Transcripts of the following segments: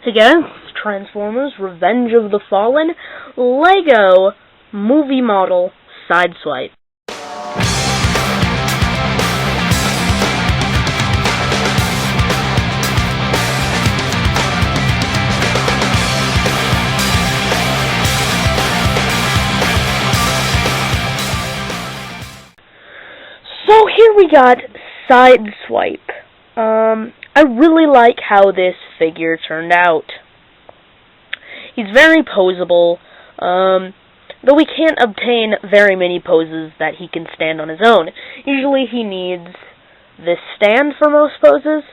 Hey guys, Transformers Revenge of the Fallen Lego movie model Sideswipe. So here we got Sideswipe. I really like how this figure turned out. He's very posable, though we can't obtain very many poses that he can stand on his own. Usually he needs this stand for most poses.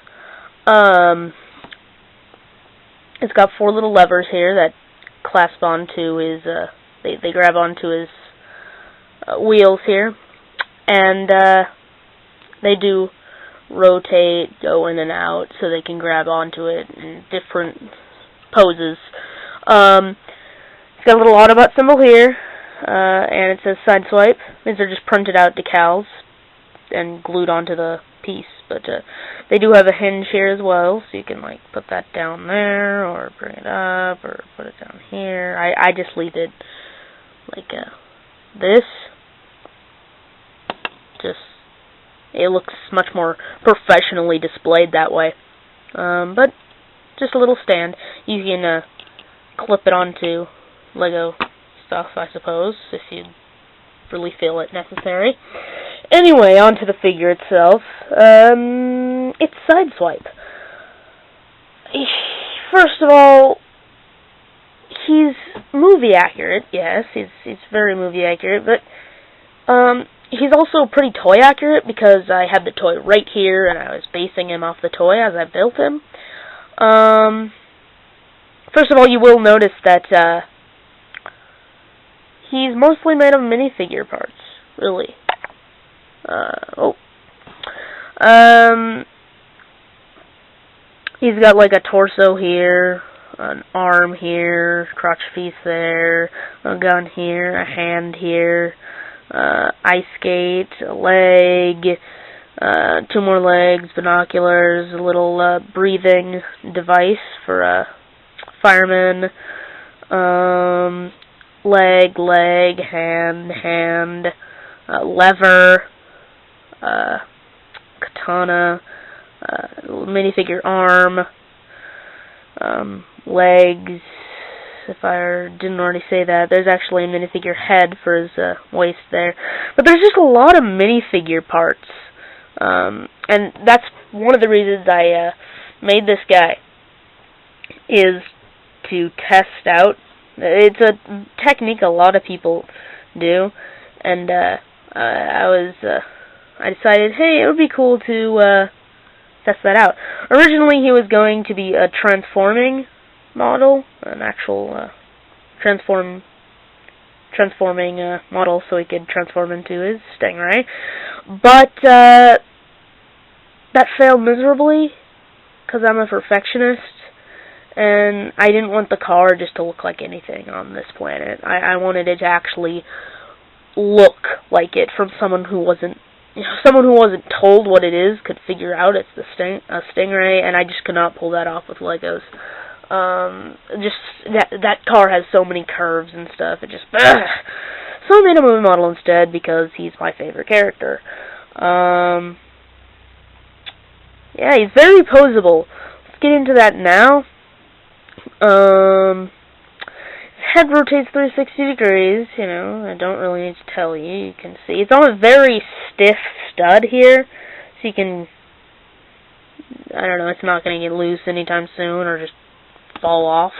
It's got 4 little levers here that clasp onto his, they grab onto his wheels here, and they do rotate, go in and out, so they can grab onto it in different poses. It's got a little Autobot symbol here, and it says Sideswipe. These are just printed out decals and glued onto the piece, but they do have a hinge here as well, so you can like put that down there, or bring it up, or put it down here. I just leave it like this. It looks much more professionally displayed that way. But just a little stand. You can clip it onto Lego stuff, I suppose, if you really feel it necessary. Anyway, onto the figure itself. It's Sideswipe. First of all, he's movie accurate. Yes, he's very movie accurate, but he's also pretty toy accurate because I had the toy right here and I was basing him off the toy as I built him. First of all, you will notice that he's mostly made of minifigure parts, really. He's got like a torso here, an arm here, crotch piece there, a gun here, a hand here, ice skate, a leg, 2 more legs, binoculars, a little breathing device for a fireman, leg, hand, lever, katana, minifigure arm, legs. If I didn't already say that, there's actually a minifigure head for his waist there. But there's just a lot of minifigure parts. And that's one of the reasons I made this guy, is to test out. It's a technique a lot of people do, and I decided, hey, it would be cool to test that out. Originally, he was going to be a transforming model, an actual transforming model, so he could transform into his Stingray. But that failed miserably because I'm a perfectionist, and I didn't want the car just to look like anything on this planet. I wanted it to actually look like it from someone who wasn't told what it is, could figure out it's a Stingray, and I just could not pull that off with Legos. Just that car has so many curves and stuff. It just so I made a movie model instead because he's my favorite character. Yeah, he's very posable. Let's get into that now. His head rotates 360 degrees. You know, I don't really need to tell you. You can see it's on a very stiff stud here, so you can. I don't know. It's not going to get loose anytime soon, or just fall off.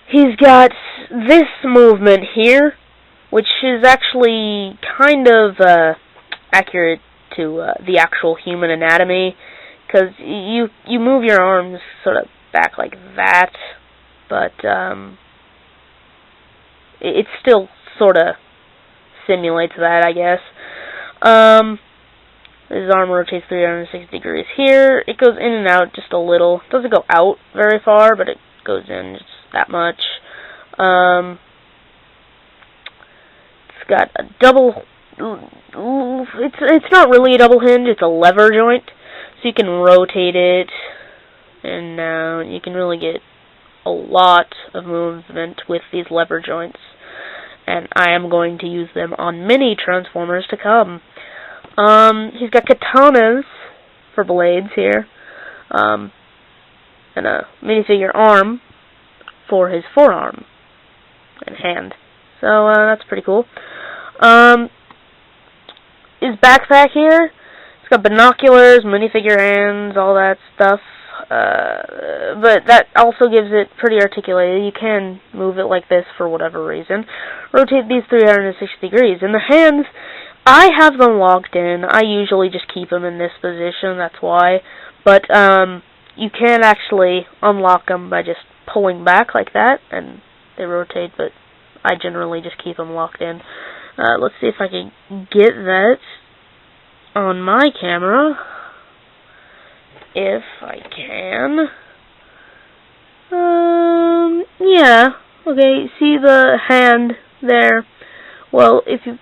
He's got this movement here, which is actually kind of accurate to the actual human anatomy, because you move your arms sort of back like that, but it still sort of simulates that, I guess. His arm rotates 360 degrees here. It goes in and out just a little. It doesn't go out very far, but it goes in just that much. It's got a double. It's not really a double hinge. It's a lever joint, so you can rotate it and now you can really get a lot of movement with these lever joints, and I am going to use them on many Transformers to come. He's got katanas for blades here, and a minifigure arm for his forearm and hand. So that's pretty cool. His backpack here, it's got binoculars, minifigure hands, all that stuff. But that also gives it pretty articulated. You can move it like this for whatever reason. Rotate these 360 degrees. And the hands, I have them locked in. I usually just keep them in this position, that's why. But you can actually unlock them by just pulling back like that, and they rotate, but I generally just keep them locked in. Let's see if I can get that on my camera. If I can. Yeah. Okay, see the hand there? Well, if you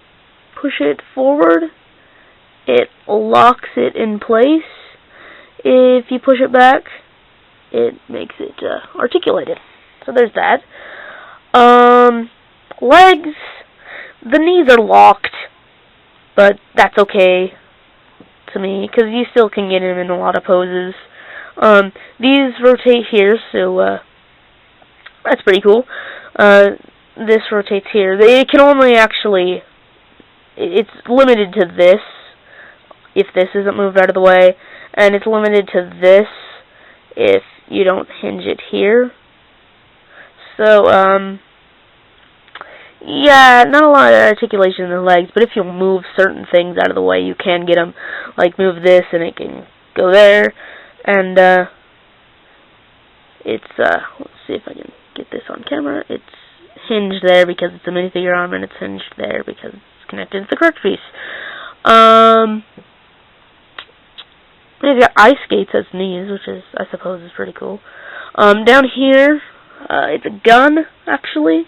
push it forward, it locks it in place. If you push it back, it makes it articulated. So there's that. Legs, the knees are locked, but that's okay to me, because you still can get him in a lot of poses. These rotate here, so that's pretty cool. This rotates here. It can only actually, it's limited to this, if this isn't moved out of the way, and it's limited to this if you don't hinge it here. So, yeah, not a lot of articulation in the legs, but if you move certain things out of the way, you can get them. Like, move this, and it can go there. And, it's, let's see if I can get this on camera. It's hinged there because it's a minifigure arm, and it's hinged there because it's connected to the correct piece. He's got ice skates as knees, which is, I suppose, is pretty cool. Down here, it's a gun, actually.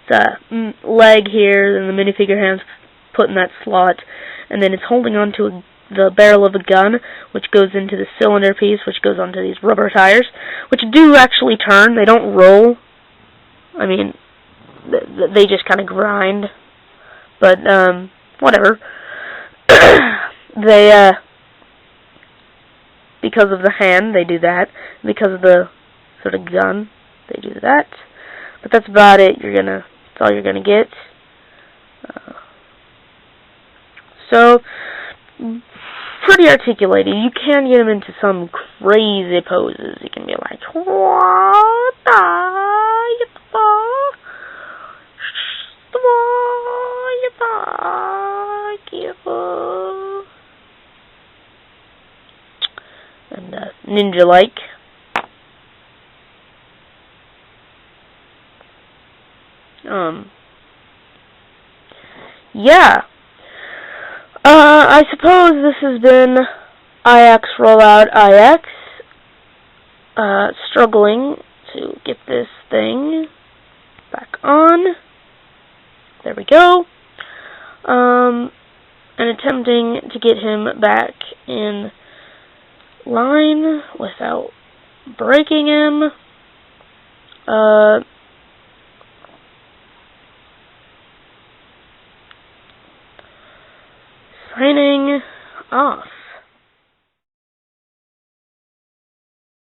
It's a leg here, and the minifigure hand's put in that slot, and then it's holding onto the barrel of a gun, which goes into the cylinder piece, which goes onto these rubber tires, which do actually turn. They don't roll. I mean, they just kind of grind. But, whatever. They, because of the hand, they do that. Because of the sort of gun, they do that. But that's about it. That's all you're gonna get. So, pretty articulated. You can get them into some crazy poses. You can be like, what and ninja-like. Yeah. I suppose this has been IXRollOutIX. Struggling to get this thing back on. There we go. And attempting to get him back in line without breaking him. Signing off.